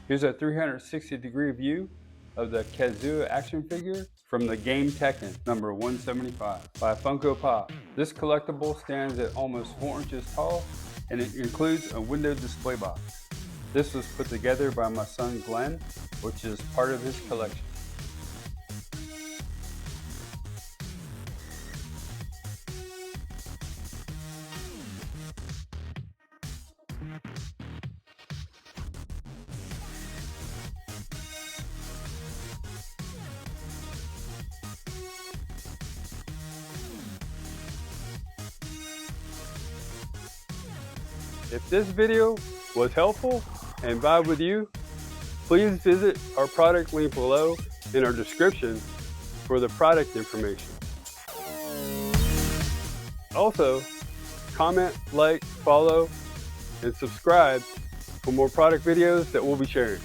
Here's a 360-degree view of the Kazuya action figure from the game Tekken number 175 by Funko Pop. This collectible stands at almost 4 inches tall and it includes a window display box. This was put together by my son Glenn, which is part of his collection. If this video was helpful and vibe with you, please visit our product link below in our description for the product information. Also, comment, like, follow, and subscribe for more product videos that we'll be sharing.